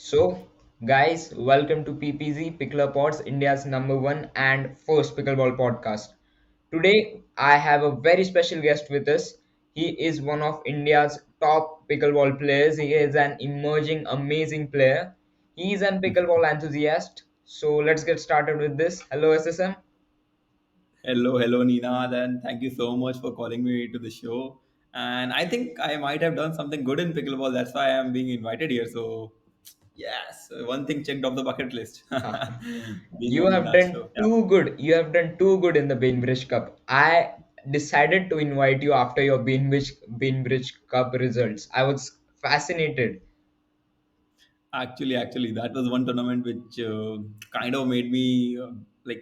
So, guys, welcome to PPZ PicklerPodZ, India's number one and first pickleball podcast. Today, I have a very special guest with us. He is one of India's top pickleball players. He is an emerging, amazing player. He is an pickleball enthusiast. So, let's get started with this. Hello, SSM. Hello, Nina. Then thank you so much for calling me to the show. And I think I might have done something good in pickleball. That's why I am being invited here. So, yes, one thing checked off the bucket list. Being You on have that done show. Yeah. too good. You have done too good in the Bainbridge Cup. I decided to invite you after your Bainbridge Cup results. I was fascinated. Actually, that was one tournament which kind of made me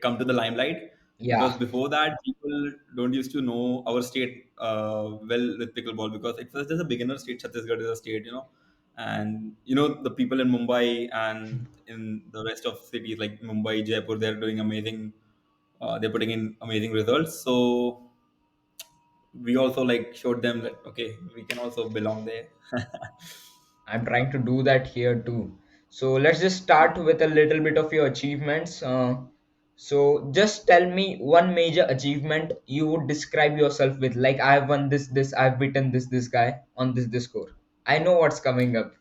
come to the limelight because Yeah, before that, people don't used to know our state well with pickleball because it was just a beginner state. Chhattisgarh is a state, and the people in Mumbai and in the rest of cities like Mumbai, Jaipur, they're doing amazing. They're putting in amazing results. So we also showed them that okay, we can also belong there. I'm trying to do that here too. So let's just start with a little bit of your achievements. So just tell me one major achievement you would describe yourself with. Like I've won this, I've beaten this guy on this score. I know what's coming up.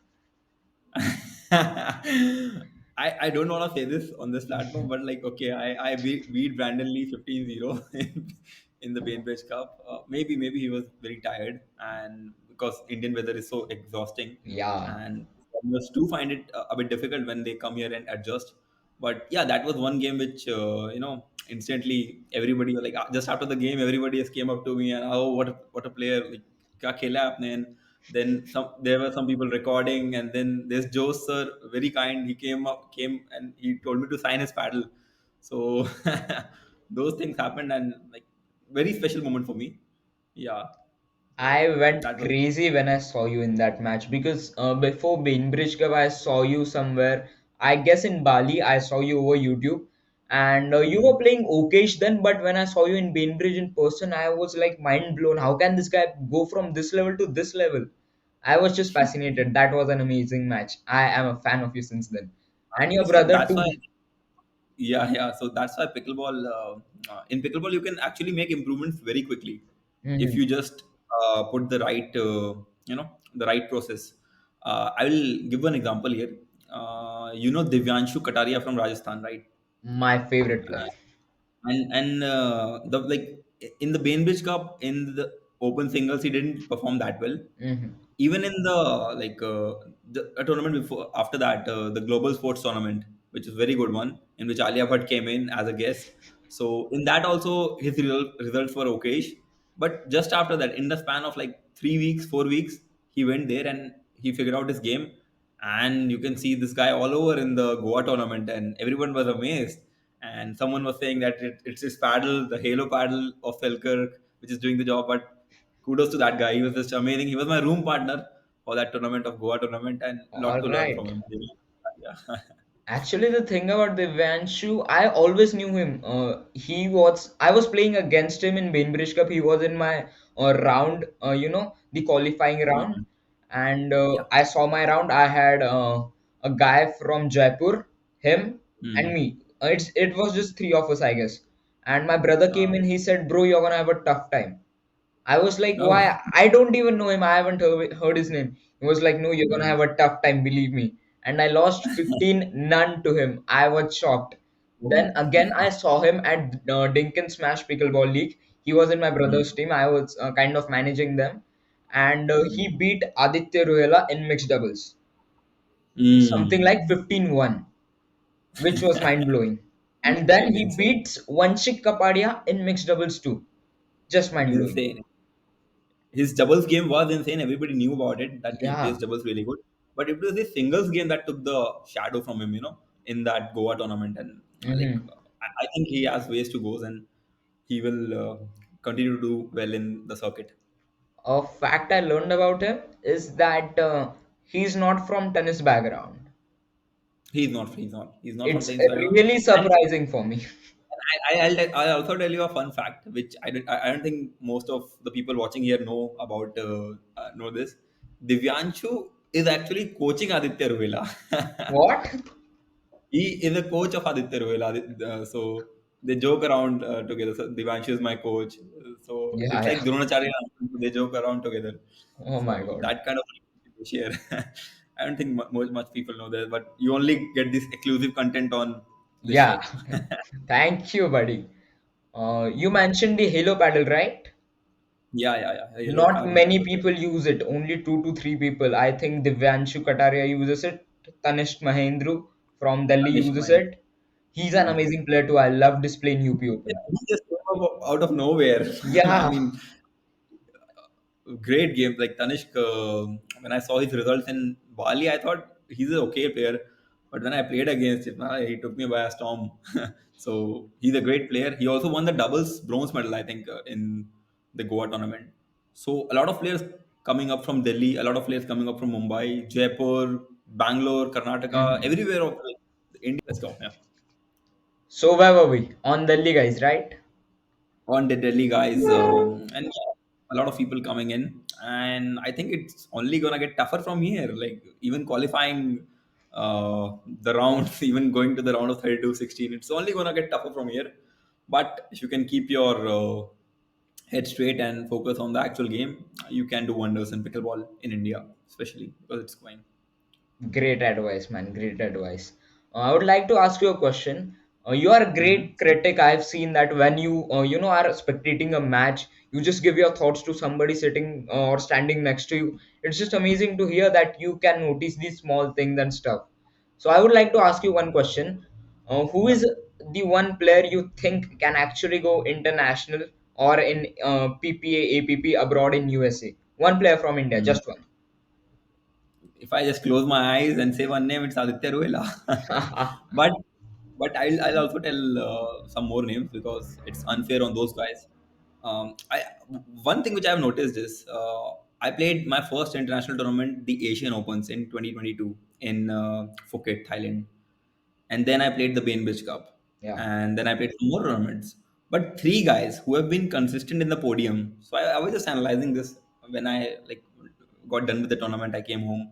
I don't want to say this on this platform, but okay, I beat Brandon Lee 15-0 in the Bainbridge Cup. Maybe he was very tired, and because Indian weather is so exhausting, Yeah. and foreigners do find it a bit difficult when they come here and adjust. But yeah, that was one game which instantly everybody just after the game everybody just came up to me and oh what a player like क्या खेला है आपने and then there were some people recording and then there's Joe sir very kind he came and he told me to sign his paddle so those things happened and very special moment for me yeah I so went that was crazy when I saw you in that match because before Bainbridge Cup, I saw you somewhere. I guess in Bali, I saw you over YouTube, and you were mm. playing okayish then. But when I saw you in Bainbridge in person, I was like mind blown. How can this guy go from this level to this level? I was just fascinated. That was an amazing match. I am a fan of you since then, and your actually so brother that's why too. yeah. So that's why pickleball. In pickleball, you can actually make improvements very quickly if Mhm. you just put the right process. I will give one example here. Divyanshu Kataria from Rajasthan, right? My favorite player. And the in the Bainbridge Cup in the open singles, he didn't perform that well Mhm. even in the a tournament before after that the global sports tournament which is very good one in which Alia Bhatt came in as a guest so in that also his results were okay but just after that in the span of 3 weeks 4 weeks he went there and he figured out his game and you can see this guy all over in the Goa tournament and everyone was amazed and someone was saying that it's his paddle the halo paddle of Selkirk which is doing the job but kudos to that guy. He was just amazing. He was my room partner for that tournament of Goa tournament, and lot All to learn from right. him. Yeah. Actually, the thing about Devanshu, I always knew him. I was playing against him in Bainbridge Cup. He was in my round, the qualifying round. Mhm. And Yeah. I saw my round. I had a guy from Jaipur, him, and Mm. me. It was just three of us, I guess. And my brother came in. He said, "Bro, you're gonna have a tough time." I was like, Oh. why? I don't even know him. I haven't heard his name. He was like, no, you're gonna Mm. have a tough time, believe me. And I lost 15 none to him. I was shocked. Then Oh. again, I saw him at Dinkin Smash Pickleball League. He was in my Mm. brother's team. I was kind of managing them. And he Mm. beat Aditya Ruhela in mixed doubles. Something Mm. like 15-1, which was mind blowing. And then he Insane. beats Vanshik Kapadia in mixed doubles too. Just mind blowing. Insane. His doubles game was insane. Everybody knew about it that he plays Yeah. doubles really good. But it was his singles game that took the shadow from him, in that Goa tournament. And Mhm. I think he has ways to go and he will continue to do well in the circuit. A fact I learned about him is that he's not from tennis background. He's not. He's not. He's not from It's tennis background. really And surprising for me. I'll also tell you a fun fact, which I don't think most of the people watching here know about know this. Divyanshu is actually coaching Aditya Ruela. What? He is a coach of Aditya Ruela. So they joke around together. So Divanshu is my coach. So Yeah, it's yeah. like Dronacharya. They joke around together. Oh my So God. that kind of thing they share. I don't think much people know that, but you only get this exclusive content on this Yeah. show. Thank you, buddy. You mentioned the Halo paddle, right? Yeah. Yellow Not carbon many fiber. people use it. Only 2 to 3 people. I think Divyanshu Kataria uses it. Tanishq Mahendru from Delhi Anish uses Mahin. it. He's an amazing player too. I love displaying UP Yeah, Open. he just came out of nowhere. I Yeah. mean, great game. Like Tanishk, when I saw his results in Bali, I thought he's an okay player. But when I played against him, he took me by a storm. So he's a great player. He also won the doubles bronze medal, I think, in the Goa tournament. So a lot of players coming up from Delhi, a lot of players coming up from Mumbai, Jaipur, Bangalore, Karnataka, Mhm. everywhere of India. Let's go. Yeah. So where were we? On Delhi, guys, right? On the Delhi guys, and yeah, a lot of people coming in, and I think it's only gonna get tougher from here. Like even qualifying the rounds, even going to the round of 32, 16, it's only gonna get tougher from here. But if you can keep your head straight and focus on the actual game, you can do wonders in pickleball in India, especially because it's going. Great advice, man. Great advice. I would like to ask you a question. You are a Hmm. great critic. I've seen that when you are spectating a match, you just give your thoughts to somebody sitting or standing next to you. It's just amazing to hear that you can notice these small things and stuff. So I would like to ask you one question. Who Yeah. is the one player you think can actually go international or in PPA, APP abroad in USA? One player from India, Hmm. just one. If I just close my eyes and say one name, it's Aditya Ruela. but I'll also tell some more names because it's unfair on those guys. I One thing which I've noticed is I played my first international tournament, the Asian Opens in 2022 in Phuket, Thailand, and then I played the Bainbridge Cup, Yeah. and then I played some more tournaments. But three guys who have been consistent in the podium. So I was just analyzing this when I like got done with the tournament. I came home,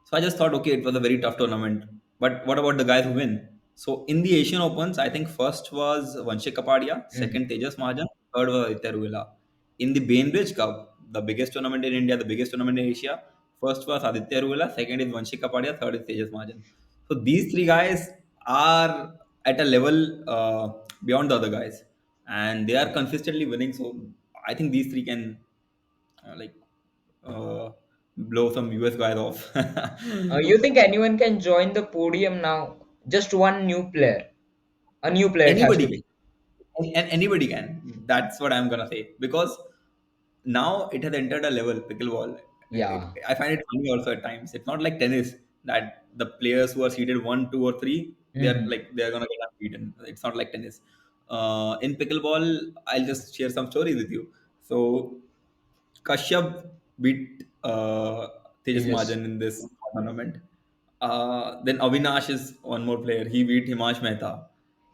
so I just thought, okay, it was a very tough tournament. But what about the guys who win? So in the Asian Opens, I think first was Vanshik Kapadia, Mhm. second Tejas Mahajan, third was Aditya Ruela. In the Bainbridge Cup, the biggest tournament in India, the biggest tournament in Asia, first was Aditya Ruela, second is Vanshik Kapadia, third is Tejas Mahajan. So these three guys are at a level beyond the other guys, and they are consistently winning. So I think these three can like uh, blow some US guys off. You think anyone can join the podium now? Just one new player. A new player it has Anybody to can. be. And anybody can. That's what I'm gonna say because now it has entered a level pickleball. Yeah. I find it funny also at times. It's not like tennis that the players who are seated one, two, or three, Hmm. they're gonna get unbeaten. It's not like tennis. In pickleball, I'll just share some stories with you. So Kashyap beat Tejas Tejas. Mahajan in this tournament. Then Avinash is one more player. He beat Himash Mehta,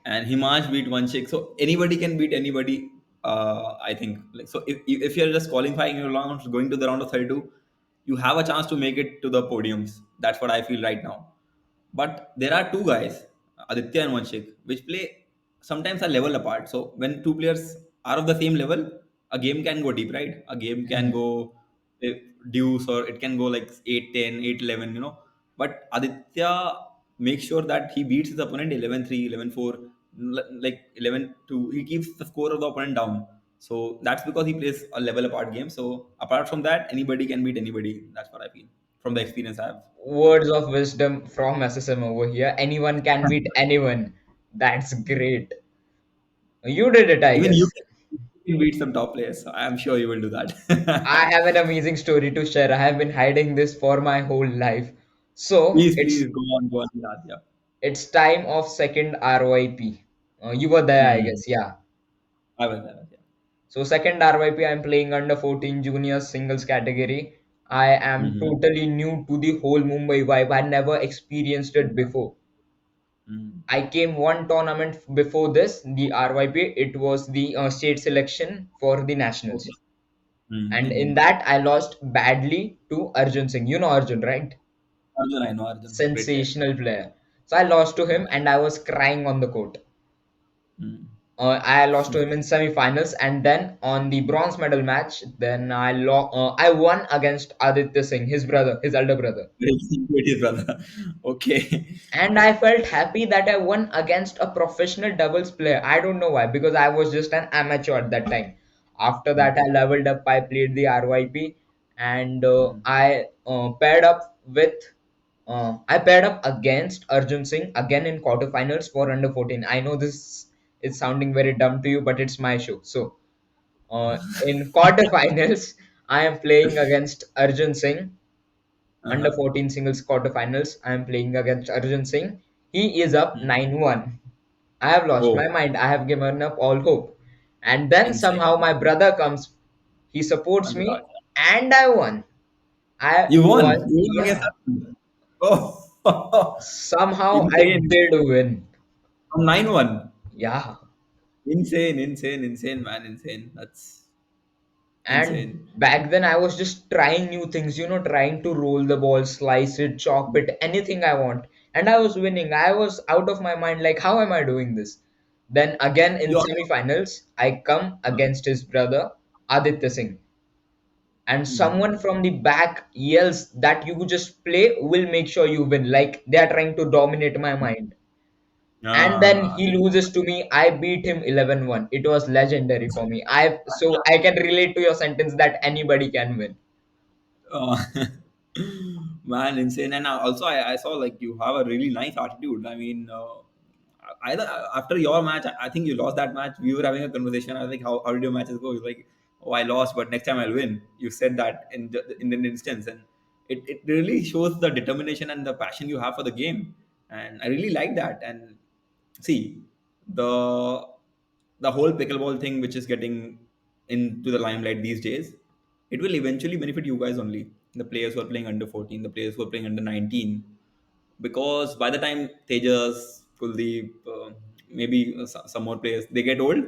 and Himash beat Vanshik. So anybody can beat anybody. I think. Like so, if you're just qualifying your rounds, going to the round of 32, you have a chance to make it to the podiums. That's what I feel right now. But there are two guys, Aditya and Vanshik, which play sometimes a level apart. So when two players are of the same level, a game can go deep, right? A game can Hmm. go eh, deuce or it can go like 8-10, 8-11, But Aditya makes sure that he beats his opponent 11-3, 11-4, like 11-2. He keeps the score of the opponent down. So that's because he plays a level apart game. So apart from that, anybody can beat anybody. That's what I feel from the experience I have. Words of wisdom from SSM over here. Anyone can beat anyone. That's great. You did it, I Even you guess. can beat some top players. So I'm sure you will do I that. have an amazing story to share. I have been hiding this for my whole life. So Please go on, Raj. Yeah. it's time of second RYP. You were there, I Hmm. guess. Yeah. I was, yeah. So second RYP, I'm playing under 14 junior singles category. I am Hmm. totally new to the whole Mumbai vibe. I never experienced it Yeah. before. Hmm. I came one tournament before this, the RYP. It was the state selection for the Okay. nationals, and Hmm. in that I lost badly to Arjun Singh. You know Arjun, right? Arjun, I know Arjun. Great player. sensational player. So I lost to him and I was crying on the court. Mm. I lost to him in semi-finals, and then on the bronze medal match, then I won against Aditya Singh, his brother, his elder brother. Great, his brother. Okay. And I felt happy that I won against a professional doubles player. I don't know why, because I was just an amateur at that time. After that, I leveled up. I played the RYP, and Mm. I paired up against Arjun Singh again in quarterfinals for under 14. I know this is sounding very dumb to you, but it's my show. So in quarterfinals, I am playing against Arjun Singh under Uh-huh. 14 singles quarterfinals. I am playing against Arjun Singh. He is up Mm. 9-1. I have lost my Oh, mind. I have given up all hope. And then insane. somehow my brother comes. He supports Anurag. me and I won. I You won. was, You won against yeah. Arjun. Oh, Somehow I insane. did win. From 9-1. Yeah. Insane, insane, insane, man. Insane. That's And insane. back then I was just trying new things, trying to roll the ball, slice it, chop it, anything I want. And I was winning. I was out of my mind, like, how am I doing this? Then again in You semifinals, I come against his brother, Aditya Singh. And Mhm. someone from the back yells that you just play, will make sure you win. Like they are trying to dominate my mind. And then he This loses to me. I beat him 11-1. It was legendary for me. I can relate to your sentence that anybody can win. uh, man, insane. And also, I saw like you have a really nice attitude. I mean, either after your match, I think you lost that match. We were having a conversation. I was like, how did your matches go? You're like, oh, I lost, but next time I'll win. You said that in an instance, and it really shows the determination and the passion you have for the game. And I really like that. And see, the the whole pickleball thing, which is getting into the limelight these days, it will eventually benefit you guys only. The players who are playing under 14, the players who are playing under 19, because by the time Tejas, Kuldeep, maybe some more players, they get old,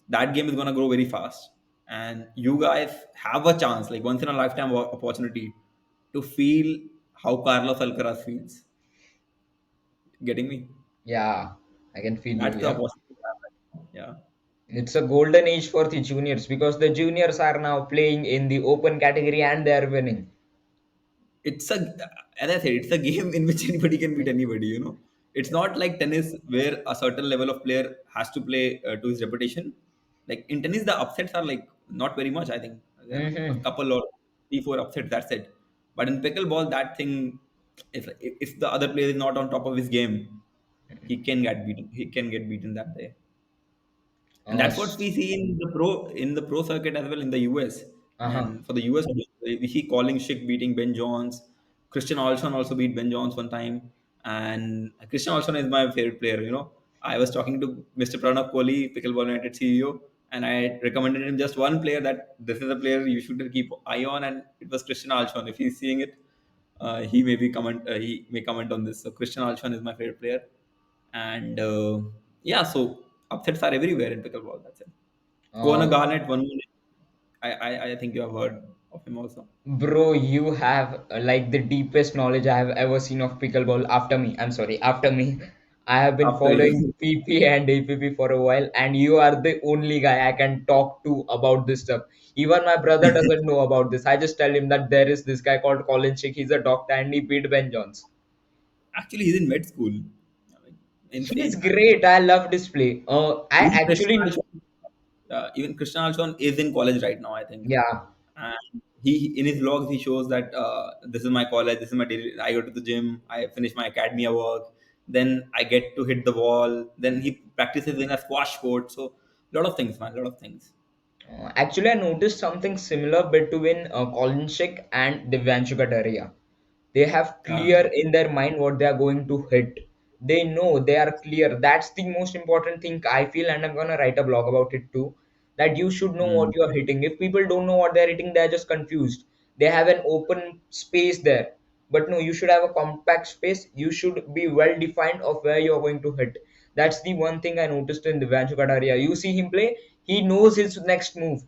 that game is gonna grow very fast, and you guys have a chance, like once in a lifetime opportunity, to feel how Carlos Alcaraz feels. Getting me? Yeah, I can feel you. That's the Yeah. opportunity. You have right now. Yeah. It's a golden age for the juniors because the juniors are now playing in the open category and they are winning. It's a, as I said, it's a game in which anybody can beat anybody. It's not like tennis where a certain level of player has to play to his reputation. Like in tennis, the upsets are like not very much. I think there are a Hmm. couple or three, four upsets. That's it. But in pickleball, that thing, if the other player is not on top of his game, he can get beaten. He can get beaten that day. And that's what we see in the pro circuit as well in the US. Uh-huh. And for the US, we see Colin Schick beating Ben Jones. Christian Olson also beat Ben Jones one time. And Christian Olson is my favorite player. I was talking to Mr. Pranav Kohli, Pickleball United CEO, and I recommended him just one player that this is a player you should keep eye on, and it was Christian Olson. If he's seeing it, he may comment on this. So Christian Olson is my favorite player, and yeah, so upsets are everywhere in pickleball. That's it. Kona Uh, Garnett, one minute. I think you have heard of him also. Bro, you have like the deepest knowledge I have ever seen of pickleball after me. I'm sorry, after me. I have been After following you, PP and APP for a while, and you are the only guy I can talk to about this stuff. Even my brother doesn't know about this. I just tell him that there is this guy called Colin Chick. He's a doctor and he beat Ben Jones. actually, he's in med school. I mean, He's insane, man. great. I love this play. I Even Christian actually, Alshon, even Christian Alshon is in college right now, I think. yeah. And he in his vlogs he shows that this is my college, this is my daily. I go to the gym, I finish my academia work, then I get to hit the wall. Then he practices in a squash court. So a lot of things, man, a lot of things. Actually, I noticed something similar between Colin Chick and Divyanshu Kataria. They have Uh, clear in their mind what they are going to hit. They know they are clear. That's the most important thing I feel, and I'm gonna write a blog about it too. That you should know what mm, you are hitting. If people don't know what they're hitting, they're just confused. They have an open space there. But no, you should have a compact space. You should be well defined of where you're going to hit. That's the one thing I noticed in Divyanshu Kataria. You see him play, he knows his next move.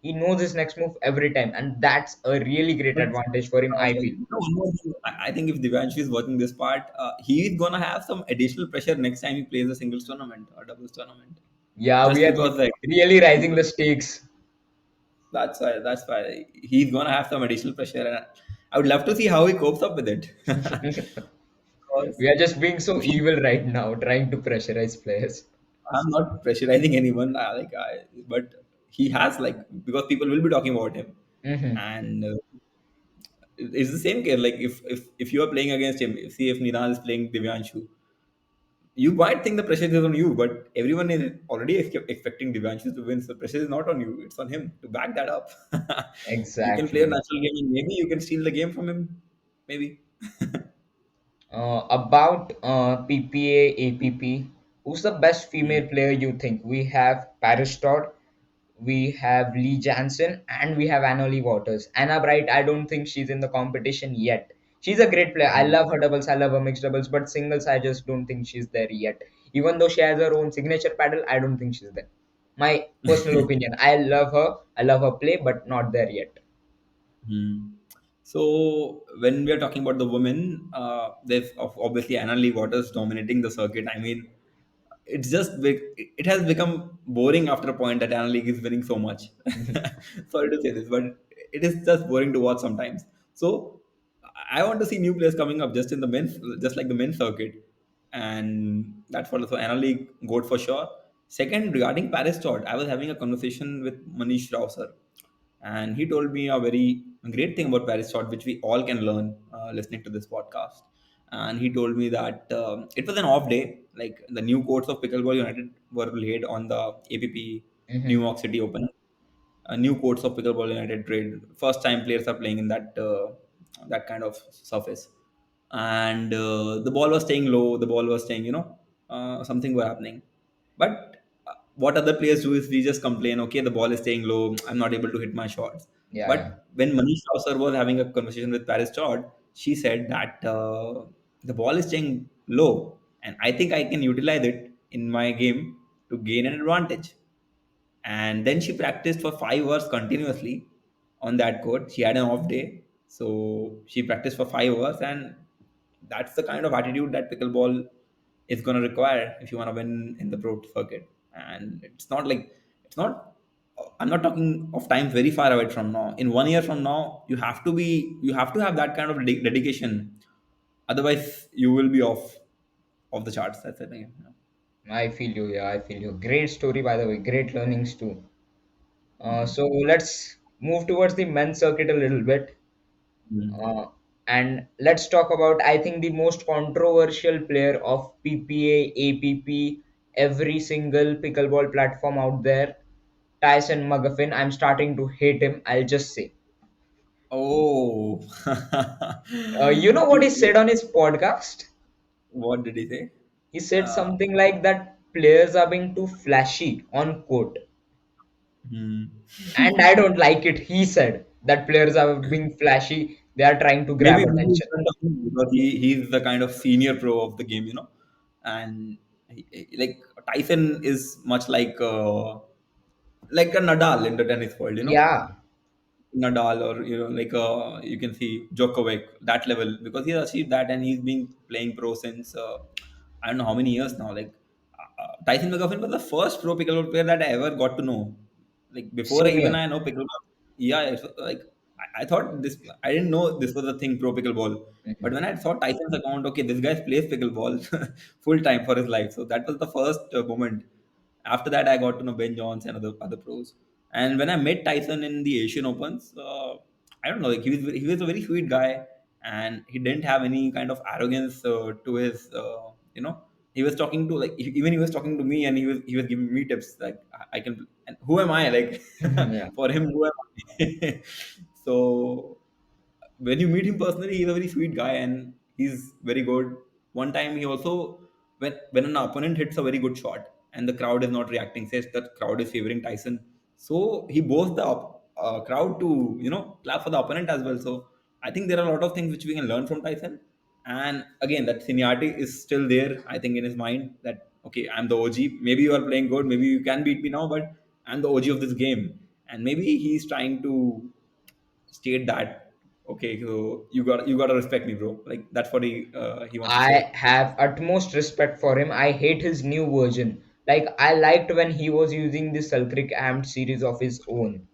He knows his next move every time, and that's a really great But advantage for him, I feel. one more thing. I think if Divanshu is watching this part, he's gonna have some additional pressure next time he plays a singles tournament or doubles tournament. Yeah, Just we are because like really rising the stakes. that's why he's gonna have some additional pressure, and I would love to see how he copes up with it. Because We are just being so evil right now, trying to pressurize players. I'm not pressurizing anyone, but he has like because people will be talking about him, Hmm. and it's the same case. Like if you are playing against him, see if Nina is playing Divyanshu, you might think the pressure is on you, but everyone is already expecting Divyanshu to win. So the pressure is not on you; it's on him to back that up. You can play a Exactly. natural game, and maybe you can steal the game from him. Maybe. About PPA, APP, who's the best Hmm. female player you think? We have Paris Todd, we have Lee Jansen, and we have Annalie Waters. Anna Bright, I don't think she's in the competition yet. She's a great player. I Hmm. love her doubles, I love her mixed doubles, but singles, I just don't think she's there yet. Even though she has her own signature paddle, I don't think she's there. My personal opinion. I love her play, but not there yet. Hmm. So when we are talking about the women, there's obviously Anna Lee Waters dominating the circuit. I mean, it has become boring after a point that Anna League is winning so much. Sorry to say this, but it is just boring to watch sometimes. So I want to see new players coming up just in the men's, just like the men's circuit, and that's what. So Anna League goat for sure. Second, regarding Paris Todd, I was having a conversation with Manish Rao sir, and he told me a very great thing about Paris Todd, which we all can learn listening to this podcast. And he told me that it was an off day, like the new courts of Pickleball United were laid on the APP New Hmm. York City Open. New courts of Pickleball United trade. First time players are playing in that kind of surface, and the ball was staying low. The ball was staying, something were happening. But what other players do is we just complain. Okay, the ball is staying low. I'm not able to hit my shots. Yeah, yeah. But when Manish Kauser was having a conversation with Paris Todd, she said that the ball is staying low, and I think I can utilize it in my game to gain an advantage. And then she practiced for 5 hours continuously on that court. She had an off day, so she practiced for 5 hours, and that's the kind of attitude that pickleball is going to require if you want to win in the pro circuit. And it's not. I'm not talking of times very far away from now. In 1 year from now, you have to have that kind of dedication. Otherwise, you will be off the charts. That's the thing. I feel you. Yeah, I feel you. Great story, by the way. Great learnings too. Mhm. So let's move towards the men's circuit a little bit. Mhm. Uh, and let's talk about, I think, the most controversial player of PPA, APP, every single pickleball platform out there, Tyson McGuffin. I'm starting to hate him. I'll just say. Oh, You know what he said on his podcast? what did he say? He said Uh, something like that players are being too flashy on court. hmm. And I don't like it. He said that players are being flashy, they are trying to grab Maybe in attention. front of him because he's the kind of senior pro of the game, and like Tyson is much like a Nadal in the tennis world. Yeah. Nadal or like you can see Djokovic that level because he has achieved that and he's been playing pro since I don't know how many years now. Like Tyson McGuffin was the first pro pickleball player that I ever got to know. Like before Same even here. I know pickleball, yeah, it's like I thought this. I didn't know this was a thing pro pickleball. But Mhm. when I saw Tyson's account, okay, this guy plays pickleball full time for his life. So that was the first moment. After that, I got to know Ben Johns and other pros. And when I met Tyson in the Asian Opens, I don't know, like he was a very sweet guy, and he didn't have any kind of arrogance to his, he was talking to like even he was talking to me, and he was giving me tips like I can. And who am I like Yeah. for him? Who am I? So when you meet him personally, he's a very sweet guy and he's very good. One time he also when an opponent hits a very good shot and the crowd is not reacting, says that crowd is favoring Tyson. So he boasts the crowd to clap for the opponent as well. So I think there are a lot of things which we can learn from Tyson. And again, that seniority is still there. I think in his mind that okay, I'm the OG. Maybe you are playing good. Maybe you can beat me now, but I'm the OG of this game and maybe he's trying to state that, okay, so you got to respect me, bro. Like that's what he wants to say. I have utmost respect for him. I hate his new version. Like I liked when he was using the Selkirk Amped series of his own.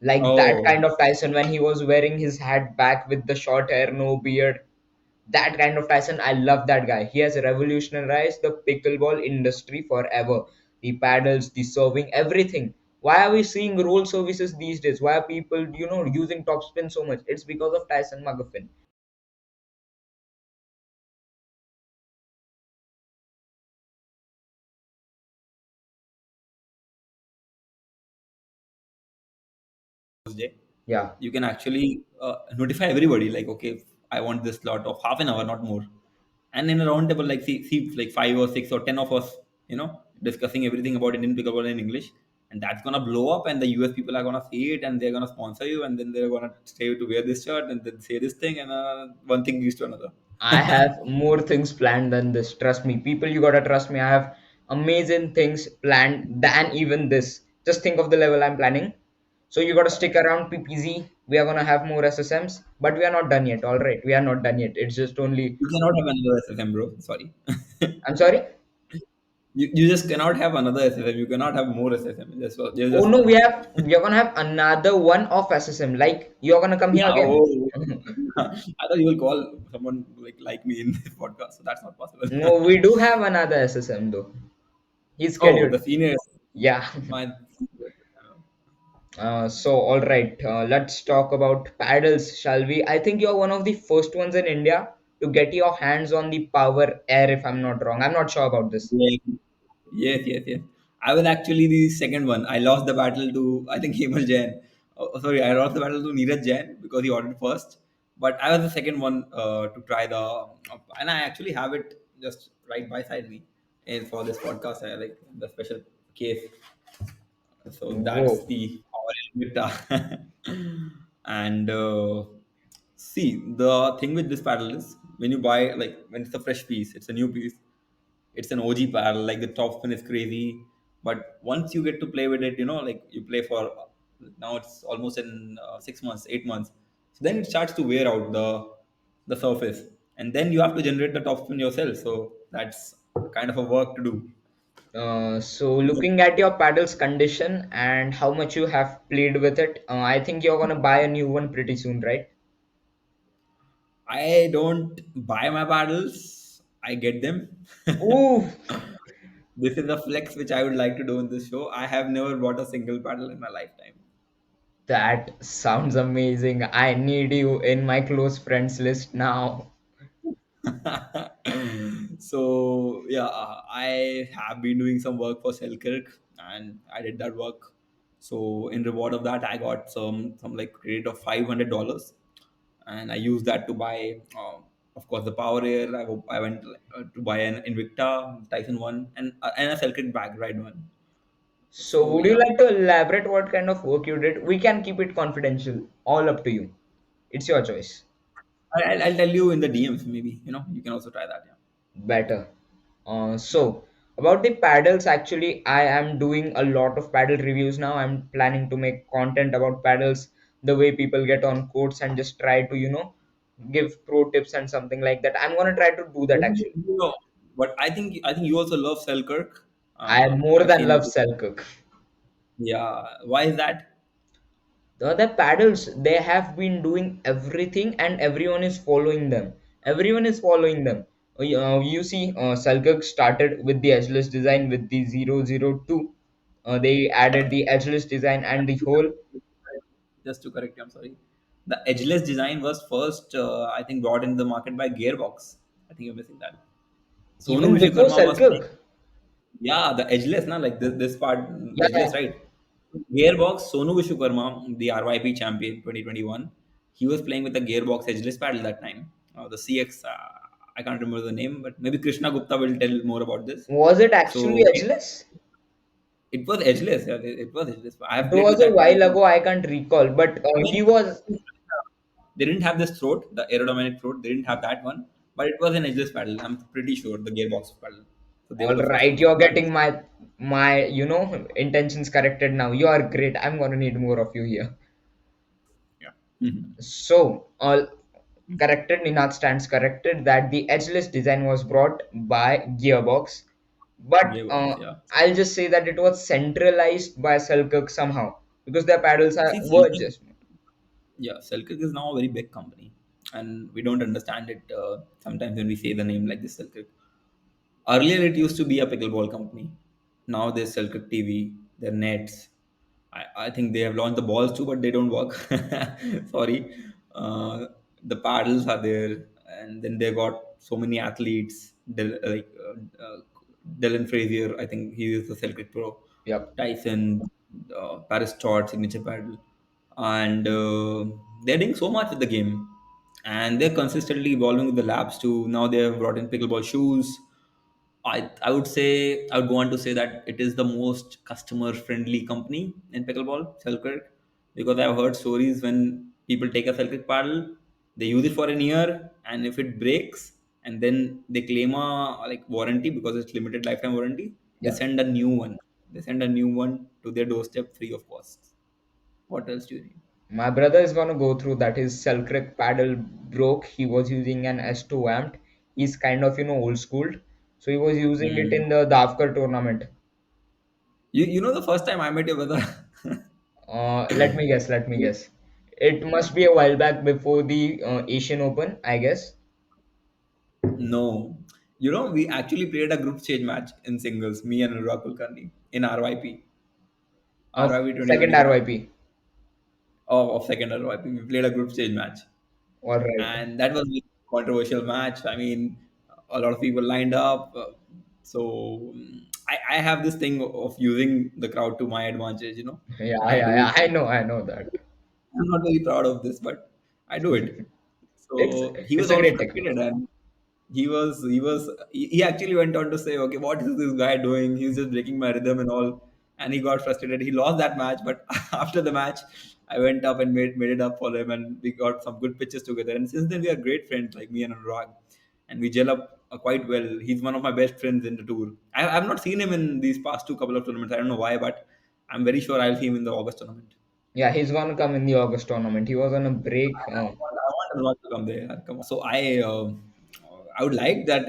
Like that Oh, kind of Tyson when he was wearing his hat back with the short hair, no beard. That kind of Tyson, I love that guy. He has revolutionized the pickleball industry forever. The paddles, the serving, everything. Why are we seeing roll services these days? Why are people, using topspin so much? It's because of Tyson McGuffin. Thursday, Yeah. you can actually notify everybody, like, okay, I want this slot of half an hour, not more. And in a round table, like see like 5 or 6 or 10 of us, discussing everything about Indian pickleball in English, and that's gonna blow up, and the US people are gonna see it, and they're gonna sponsor you, and then they're gonna say you to wear this shirt, and then say this thing, and one thing leads to another. I have more things planned than this. Trust me. People, you gotta trust me. I have amazing things planned than even this. Just think of the level I'm planning. So you gotta stick around PPZ. We are gonna have more SSMs, but we are not done yet. Alright, we are not done yet. It's just only. You cannot have another SSM, bro. Sorry. I'm sorry? You just cannot have another SSM. You cannot have more SSM. There's Oh just no, one. we are gonna have another one of SSM. Like you're gonna come here Yeah. again. Oh, I thought you will call someone like me in this podcast. So that's not possible. No, we do have another SSM though. He's Oh, scheduled. the seniors. Yeah. My So, all right, let's talk about paddles, shall we? I think you're one of the first ones in India to get your hands on the power air, if I'm not wrong. I'm not sure about this. Yes, yes. I was actually the second one. I lost the battle to, I think, Hemal Jain. Sorry, I lost the battle to Neeraj Jain because he ordered first. But I was the second one to try and I actually have it just right beside me. And for this podcast, I like the special case. So that's Whoa. the power limiter. And see, the thing with this paddle is when you buy, like, when it's a fresh piece, it's a new piece, it's an OG paddle, like the top spin is crazy. But once you get to play with it, like you play for now, it's almost in 6 months, 8 months. So then it starts to wear out the surface, and then you have to generate the top spin yourself. So that's kind of a work to do. So, looking at your paddles condition and how much you have played with it, I think you're gonna buy a new one pretty soon, right? I don't buy my paddles, I get them. Ooh, This is a flex which I would like to do in this show. I have never bought a single paddle in my lifetime. that sounds amazing. I need you in my close friends list now. So yeah, I have been doing some work for Selkirk, and I did that work. So in reward of that, I got some like credit of $500, and I used that to buy, of course, the Power Air. I went to buy an Invicta Tyson one, and a Selkirk bag ride one. So, So would you yeah, like to elaborate what kind of work you did? We can keep it confidential. All up to you. It's your choice. I'll tell you in the DMs. Maybe you can also try that. Better. Yeah. So, about the paddles, actually, I am doing a lot of paddle reviews now. I'm planning to make content about paddles, the way people get on courts, and just try to, give pro tips and something like that. I'm gonna try to do that actually. But I think you also love Selkirk. I more I've than seen love you. Selkirk. Yeah. Why is that? The other paddles, they have been doing everything and everyone is following them. Everyone is following them. You see, Selkirk started with the edgeless design with the 002. They added the edgeless design and the whole. Just to correct you, I'm sorry. The edgeless design was first, I think, brought in the market by Gearbox. I think you're missing that. Sonu Even before Vishwakarma was playing. Selkirk. Yeah, the edgeless, na, like this part, Yeah, yeah. edgeless, right? Gearbox, Sonu Vishwakarma, the RYP champion 2021, he was playing with the Gearbox edgeless paddle that time. The CX, I can't remember the name, but maybe Krishna Gupta will tell more about this. Was it actually So edgeless? it was edgeless. Yeah, it was edgeless. I It have played was with a that paddle while too. ago, I can't recall, but I mean, he was. they didn't have this throat, the aerodynamic throat. They didn't have that one, but it was an edgeless paddle. I'm pretty sure the gearbox paddle. So they were All the first right, ones. you're So that getting is, my intentions corrected now. You are great. I'm gonna need more of you here. yeah. Mhm. So, all corrected. Ninad stands corrected that the edgeless design was brought by Gearbox, but Gearbox, yeah. I'll just say that it was centralized by Selkirk somehow because their paddles See, were Selkirk, just. yeah, Selkirk is now a very big company, and we don't understand it sometimes when we say the name like this, Selkirk. Earlier, it used to be a pickleball company. Now there's Selkirk TV, their nets. I think they have launched the balls too, but they don't work. Sorry. The paddles are there, and then they got so many athletes. Dylan Frazier, I think he is the Selkirk pro. Yep. Tyson, Paris Todd, signature paddle, and they're doing so much with the game, and they're consistently evolving with the labs too. Now they have brought in pickleball shoes. I would say I would go on to say that it is the most customer friendly company in pickleball, Selkirk, because I've heard stories when people take a Selkirk paddle, they use it for a year, and if it breaks, and then they claim a like warranty because it's limited lifetime warranty, they Yeah. send a new one. They send a new one to their doorstep free of cost. What else do you need? My brother is gonna go through that. His Selkirk paddle broke. He was using an S2 amp. He's kind of old school, so he was using it Hmm. in the Davkar tournament. You know the first time I met your brother. Let me guess. Let me guess. It must be a while back before the Asian Open, I guess. No. You know, we actually played a group stage match in singles, me and Anurag Kulkarni, in RYP. RYP Second 2025 RYP. of second RYP. We played a group stage match. All right. And that was a controversial match. I mean, a lot of people lined up. I have this thing of using the crowd to my advantage, Yeah, and I yeah, do yeah. it. I know that. I'm not very proud of this, but I do it. It's So he was it's a also great technique. frustrated, and he actually went on to say, okay, what is this guy doing? He's just breaking my rhythm and all. And he got frustrated. He lost that match, but after the match, I went up and made it up for him, and we got some good pitches together. And since then, we are great friends, like me and Anurag, and we gel up quite well. He's one of my best friends in the tour. I've not seen him in these past two couple of tournaments. I don't know why, but I'm very sure I'll see him in the August tournament. Yeah, he's gonna come in the August tournament. He was on a break. I want Anurag to come there. Come on. So I would like that.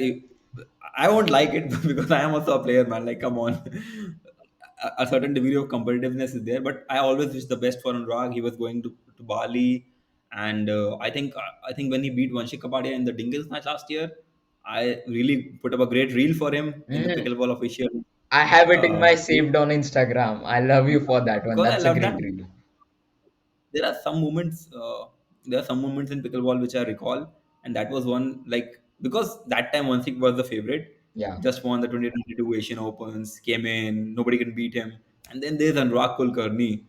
I won't like it because I am also a player, man. Like, come on. A certain degree of competitiveness is there, but I always wish the best for Anurag. He was going to Bali, and I think when he beat Vanshik Kapadia in the Dingles match last year, I really put up a great reel for him in the Mm, pickleball official. I have it in my Uh, saved on Instagram. I love you for that one. because I That's a love that. great reel. there are some moments uh, there are some moments in pickleball which I recall, and that was one, like, because that time Vansik was the favorite, Yeah. just won the 2022 Asian Opens, came in, nobody can beat him. And then there's Anurag Kulkarni,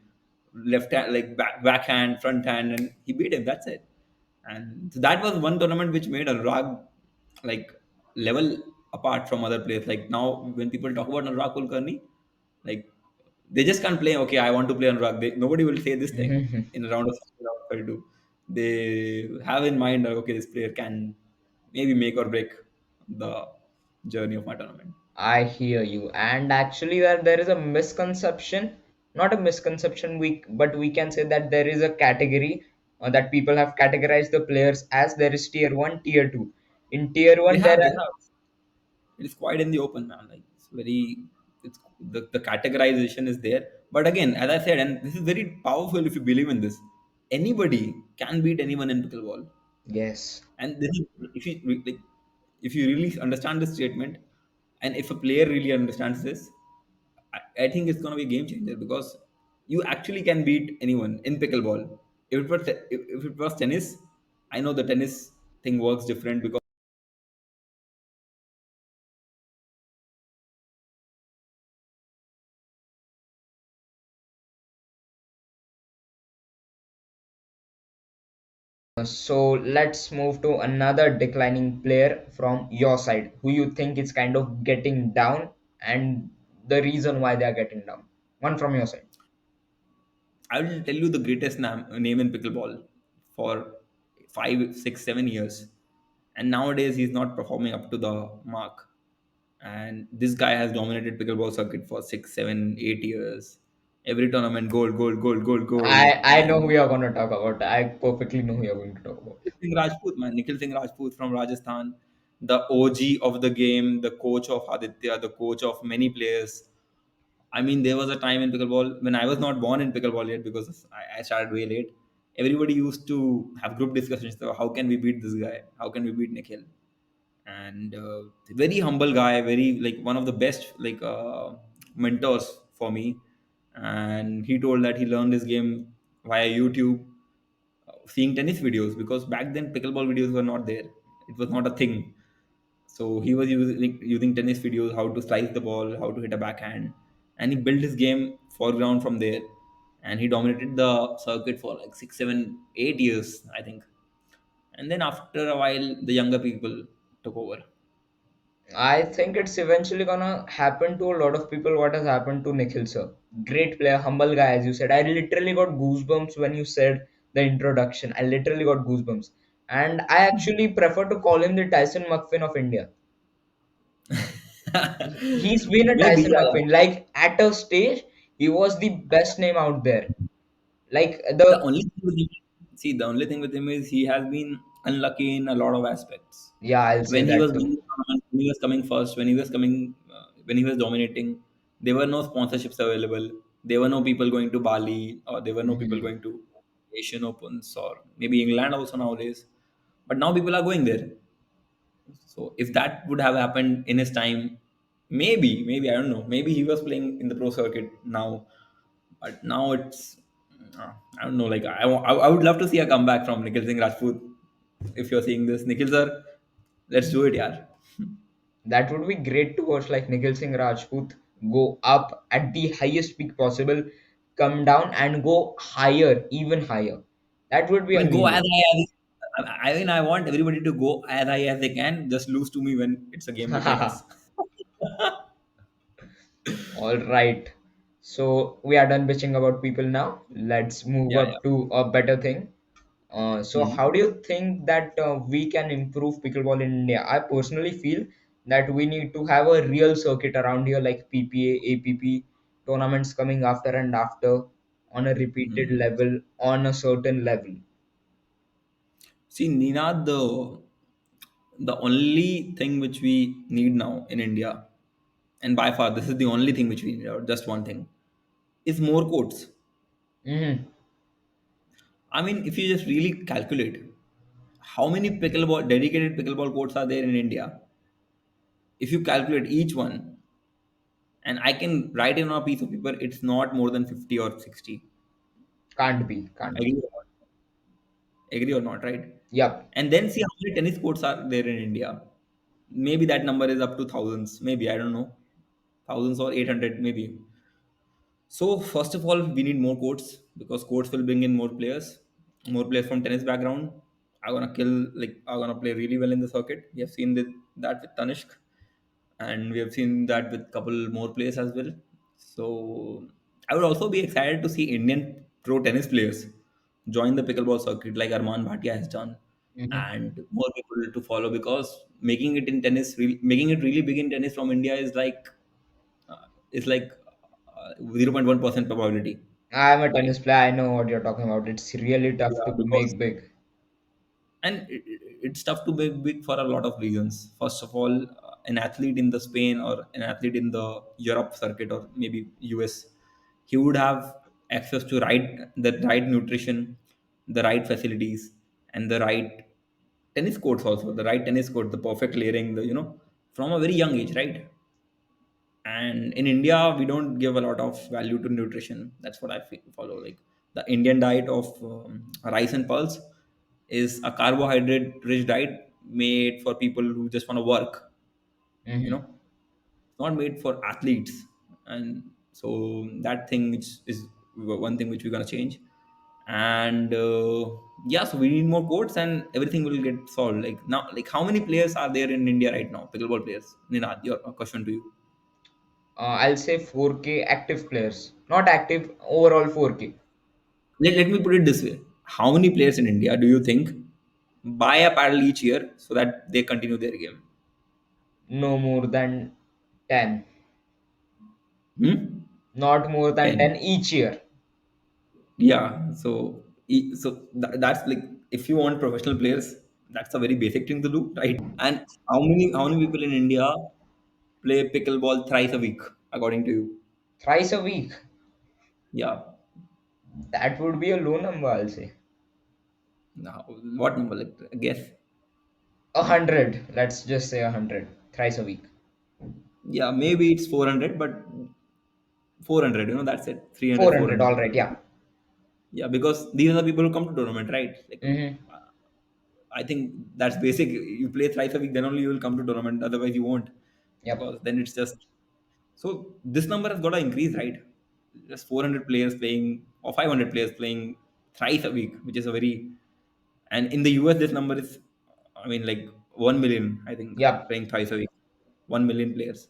left hand, like backhand, front hand, and he beat him. That's it. And so that was one tournament which made Anurag like level apart from other players. Like now, when people talk about Anurag Kulkarni, like they just can't play. Okay, I want to play Anurag. Nobody will say this thing in a round of 16 or 32. They have in mind, okay, this player can maybe make or break the journey of my tournament. I hear you. And actually, that there is a misconception, not a misconception, but we can say that there is a category that people have categorized the players as there is tier one, tier two. In tier They one, there have, they are have. It is quite in the open, man. Like it's the categorization is there. But again, as I said, and this is very powerful if you believe in this, anybody can beat anyone in pickleball. yes, And this is, if you really understand this statement, and if a player really understands this, I think it's going to be a game changer because you actually can beat anyone in pickleball. If it was tennis, I know the tennis thing works different because so let's move to another declining player from your side who you think is kind of getting down and the reason why they are getting down. One from your side. I will tell you the greatest name in pickleball for 5, 6, 7 years, and nowadays he's not performing up to the mark. and this guy has dominated pickleball circuit for 6, 7, 8 years. Every tournament, gold, gold, gold, gold, gold, I know who and you're gonna talk about. I perfectly know who you're going to talk about. Nikhil Singh Rajput, man, Nikhil Singh Rajput from Rajasthan, the OG of the game, the coach of Aditya, the coach of many players. I mean, there was a time in pickleball when I was not born in pickleball yet because I started way late. Everybody used to have group discussions. So how can we beat this guy? How can we beat Nikhil? And very humble guy, very like one of the best mentors for me. And he told that he learned this game via YouTube, seeing tennis videos, because back then pickleball videos were not there. It was not a thing. So he was using tennis videos, how to slice the ball, how to hit a backhand, and he built his game foreground from there. And he dominated the circuit for like 6, 7, 8 years, I think. And then after a while, the younger people took over. I think it's eventually gonna happen to a lot of people what has happened to Nikhil sir. Great player, humble guy, as you said. I literally got goosebumps when you said the introduction. I literally got goosebumps. And I actually prefer to call him the Tyson McFinn of India. He's been a Maybe, Tyson yeah, yeah. McFinn. Like at a stage, he was the best name out there. Like The the only thing with him, see, the only thing with him is he has been unlucky in a lot of aspects. yeah, I'll say When he that was too. winning tournaments, when he was coming first, when he was dominating, there were no sponsorships available. There were no people going to Bali, or there were no people Mhm. going to Asian Opens, or maybe England also nowadays. But now people are going there. So if that would have happened in his time, maybe I don't know. Maybe he was playing in the pro circuit now, but now it's I don't know. Like I would love to see a comeback from Nikhil Singh Rajput. If you're seeing this, Nikhil sir, let's do it, yeah. That would be great to watch, like Nikhil Singh Rajput go up at the highest peak possible, come down and go higher, even higher. That would be I mean, go as amazing. high as I mean, I want everybody to go as high as they can. Just lose to me when it's a game like tennis. All right. So we are done bitching about people now. Let's move Yeah, yeah. up to a better thing. So Hmm. how do you think that we can improve pickleball in India? I personally feel that we need to have a real circuit around here, like PPA, APP tournaments coming after and after on a repeated Hmm. level, on a certain level. See, Nina, the only thing which we need now in India, and by far this is the only thing which we need, or just one thing, is more courts. Hmm. I mean, if you just really calculate how many pickleball dedicated pickleball courts are there in India, if you calculate each one, and I can write it on a piece of paper, it's not more than 50 or 60. Can't be, can't be. Agree or not? Agree or not, right? Yep. And then see how many tennis courts are there in India. Maybe that number is up to thousands. Maybe I don't know, thousands or 800 maybe. So first of all, we need more courts because courts will bring in more players from tennis background. Are gonna kill like are gonna play really well in the circuit. We have seen that with Tanishk, and we have seen that with couple more players as well. So I would also be excited to see Indian pro tennis players join the pickleball circuit like Arman Bhatia has done, Hmm. and more people to follow because making it really big in tennis from India is like 0.1% probability, I'm a right? tennis player. I know what you're talking about. It's really tough Yeah, to because make big. it's tough to make big for a lot of reasons. First of all, an athlete in the Spain or an athlete in the Europe circuit or maybe US, he would have access to right nutrition, the right facilities, and the right tennis courts also, the right tennis court, the perfect layering, from a very young age, right? And in India we don't give a lot of value to nutrition. That's what follow. Like the Indian diet of rice and pulse is a carbohydrate rich diet made for people who just want to work, you Hmm. know not made for athletes. And so that thing which is one thing which we're going to change. And yeah, so we need more courts and everything will get solved. Like now, like how many players are there in India right now, pickleball players? Ninad, your question to you. I'll say 4K active players, not active overall 4K. Let me put it this way. How many players in India do you think buy a paddle each year so that they continue their game? No more than. 10. Hmm? Not more than 10 10. each year. Yeah. That's like, if you want professional players, that's a very basic thing to do, right? And how many people in India play pickleball thrice a week, according to you? Thrice a week. Yeah. That would be a low number, I'll say. Now, what number? Like, guess. 100. Let's just say 100. Thrice a week. Yeah, maybe it's 400, but 400, that's it. 300, 400. 400 All people. right. Yeah. Yeah, because these are the people who come to tournament, right? Like, Mm-hmm. I think that's basic. You play thrice a week, then only you will come to tournament. Otherwise, you won't, Yep. because then it's just. So this number has got to increase, right? Just 400 players playing or 500 players playing thrice a week, which is a very. And in the US, this number is, I mean, like 1 million. I think Yep. playing thrice a week, 1 million players.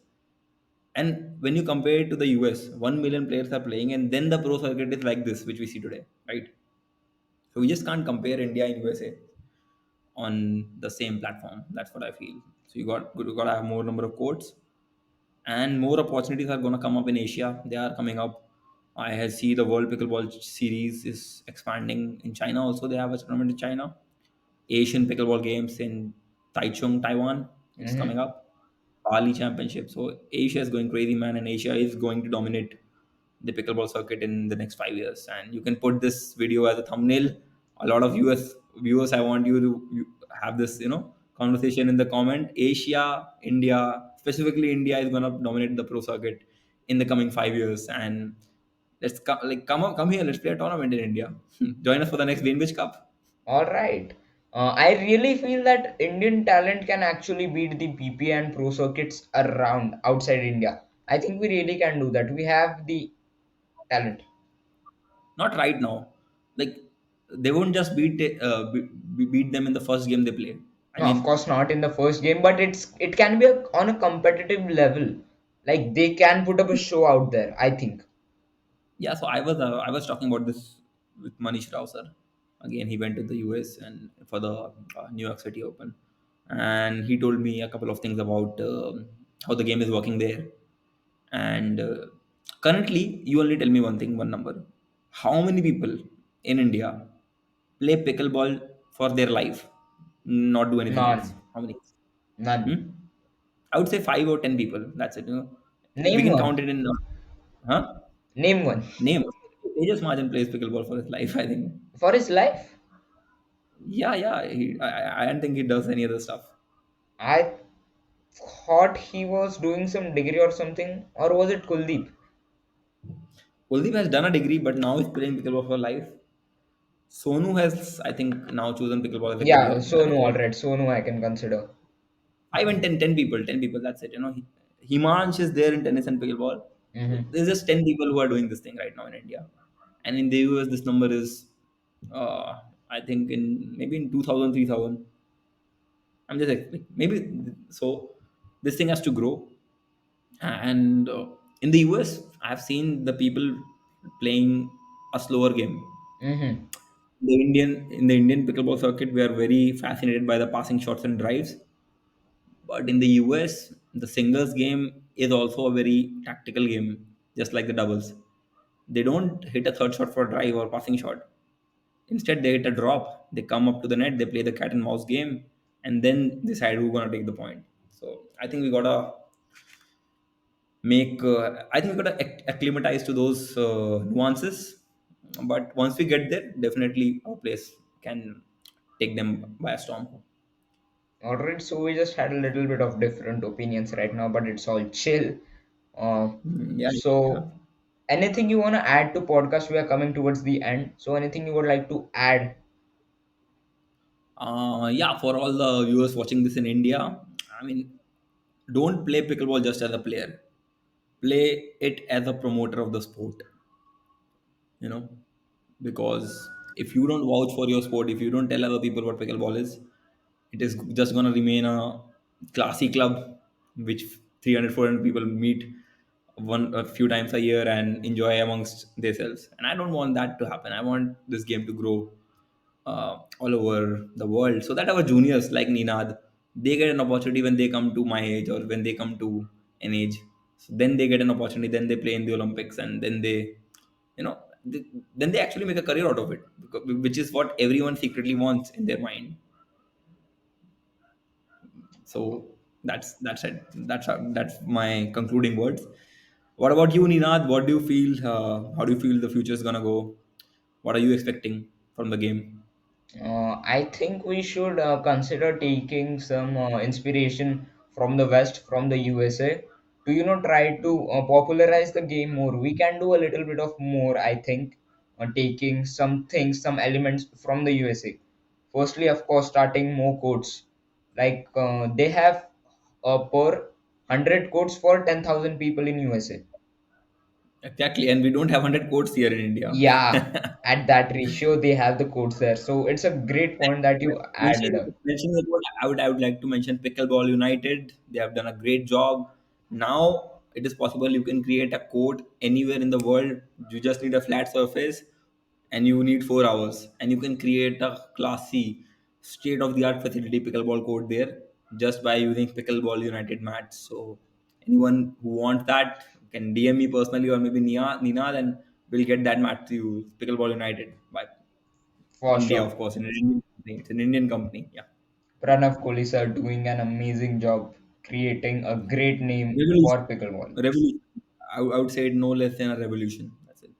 And when you compare it to the US, 1 million players are playing, and then the pro circuit is like this, which we see today, right? So we just can't compare India and USA on the same platform. That's what I feel. So you got to have more number of courts, and more opportunities are going to come up in Asia. They are coming up. I have see the World Pickleball Series is expanding in China. Also, they have a tournament in China. Asian Pickleball Games in Taichung, Taiwan. It's Mm-hmm. coming up. Bali Championship. So Asia is going crazy, man, and Asia is going to dominate the pickleball circuit in the next 5 years. And you can put this video as a thumbnail. A lot of US viewers, I want you to have this, conversation in the comment. Asia, India, specifically India, is going to dominate the pro circuit in the coming 5 years. And come here. Let's play a tournament in India. Join us for the next Greenwich Cup. All right. I really feel that Indian talent can actually beat the PP and pro circuits around outside India. I think we really can do that. We have the talent. Not right now. Like, they won't just beat them in the first game they play. I No, of mean, course not in the first game, but it can be on a competitive level. Like they can put up a show out there. I think. yeah. So I was talking about this with Manish Rao sir. Again, he went to the US and for the New York City Open, and he told me a couple of things about how the game is working there. And currently, you only tell me one thing, one number. How many people in India play pickleball for their life, not do anything else? None. How many? None. Hmm? I would say 5 or 10 people. That's it. We Name can one. count it in. Huh? Name one. Name. Tejas Majan plays pickleball for his life, I think. For his life, Yeah, yeah. I don't think he does any other stuff. I thought he was doing some degree or something, or was it Kuldeep? Kuldeep has done a degree, but now he's playing pickleball for life. Sonu has, I think, now chosen pickleball as a Yeah, career. And Sonu, of all course, right. Sonu, I can consider. 5 and 10 people, 10 people, that's it. Himansh is there in tennis and pickleball. Hmm. There's just 10 people who are doing this thing right now in India. And in the US, this number is, I think, in maybe in 2000, 3000. I'm just like, maybe so. This thing has to grow. And in the US, I've seen the people playing a slower game. Hmm. In the Indian pickleball circuit, we are very fascinated by the passing shots and drives. But in the US, the singles game is also a very tactical game, just like the doubles. They don't hit a third shot for a drive or passing shot. Instead, they hit a drop. They come up to the net. They play the cat and mouse game, and then decide who's gonna take the point. So I think we gotta make. I think we gotta acclimatize to those nuances. But once we get there, definitely our place can take them by a storm. All right, so we just had a little bit of different opinions right now, but it's all chill. Yeah, yeah. So, anything you want to add to podcast? We are coming towards the end. So, anything you would like to add? Yeah, for all the viewers watching this in India, I mean, don't play pickleball just as a player. Play it as a promoter of the sport. You know, because if you don't vouch for your sport, if you don't tell other people what pickleball is, it is just gonna remain a classy club which 300, 400 people meet a few times a year and enjoy amongst themselves. And I don't want that to happen. I want this game to grow all over the world, so that our juniors like Ninad, they get an opportunity when they come to my age or when they come to in age. So then they get an opportunity, then they play in the Olympics, and then you know, then they actually make a career out of it, which is what everyone secretly wants in their mind. So that's it. That's my concluding words. What about you, Ninad? What do you feel? How do you feel the future is gonna go? What are you expecting from the game? I think we should consider taking some inspiration from the West, from the USA, to try to popularize the game more. We can do a little bit of more, I think, taking some things, some elements from the USA. Firstly, of course, starting more courts. Like they have per 100 courts for 10,000 people in USA. Exactly, and we don't have 100 courts here in India. Yeah, at that ratio, they have the courts there. So it's a great point that you added up. Mentioning that one, I would like to mention Pickleball United. They have done a great job. Now it is possible you can create a court anywhere in the world. You just need a flat surface, and you need 4 hours, and you can create a classy, state of the art facility pickleball court there just by using Pickleball United mats. So anyone who wants that can DM me personally, or maybe Nina, then we'll get that mat to you. Pickleball United by For India, sure. of course, in an Indian company. It's an Indian company. Yeah. Pranav Kohli sir doing an amazing job creating a great name Revolution. for pickleball. Revolution. I would say it no less than a revolution. That's it.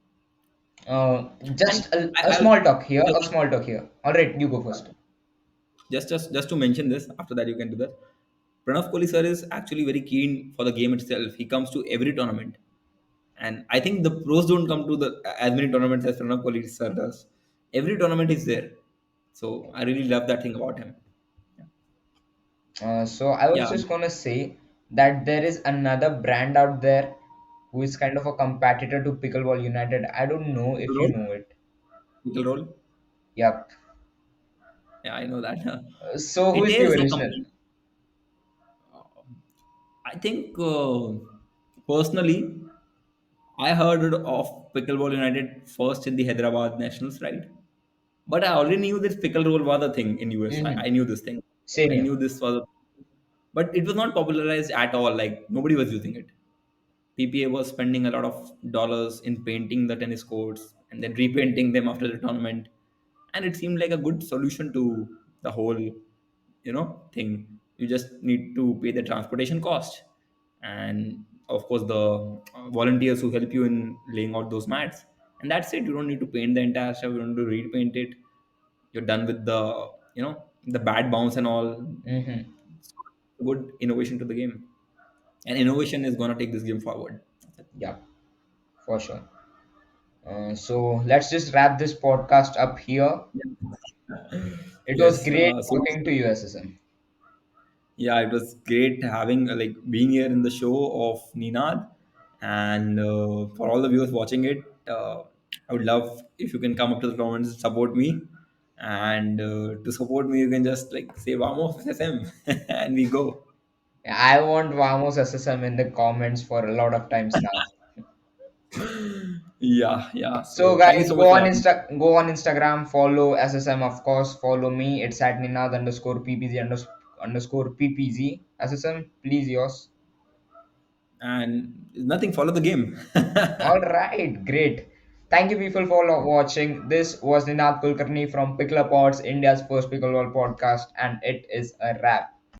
And Just a I'll small talk here, just, a small talk here. All right, you go first. just to mention this. After that, you can do that. Pranav Kohli sir is actually very keen for the game itself. He comes to every tournament, and I think the pros don't come to the as many tournaments as Pranav Kohli sir does. Every tournament is there, so I really love that thing about him. So I was Yeah, just gonna say that there is another brand out there who is kind of a competitor to Pickleball United. I don't know pickle if you roll, know it. pickle roll. Yep. Yeah, I know that. So who It is the is a original? complete. I think personally, I heard of Pickleball United first in the Hyderabad Nationals, right? But I already knew this pickle roll was a thing in US. I knew this thing. Same I here. knew this was, but it was not popularized at all. Like nobody was using it. PPA was spending a lot of dollars in painting the tennis courts and then repainting them after the tournament, and it seemed like a good solution to the whole, thing. You just need to pay the transportation cost, and of course the volunteers who help you in laying out those mats, and that's it. You don't need to paint the entire stuff. You don't need to repaint it. You're done with the bad bounce and all. Mm-hmm. Good innovation to the game, and innovation is going to take this game forward. Yeah, for sure. So let's just wrap this podcast up here. It was Yes. great talking to you, SSM. Yeah, it was great having like being here in the show of Ninad, and for all the viewers watching it, I would love if you can come up to the comments and support me. And to support me, you can just like say "Vamos SSM" and we go. I want Vamos SSM in the comments for a lot of times now. Yeah, yeah. So So thank you guys, so much for having me. go on Instagram, follow SSM of course, follow me. It's at Ninad underscore PPZ underscore PPZ. SSM, please yours. And nothing. Follow the game. All right, great. Thank you people for watching. This was Ninad Kulkarni from PicklerPodz, India's first pickleball podcast, and it is a wrap.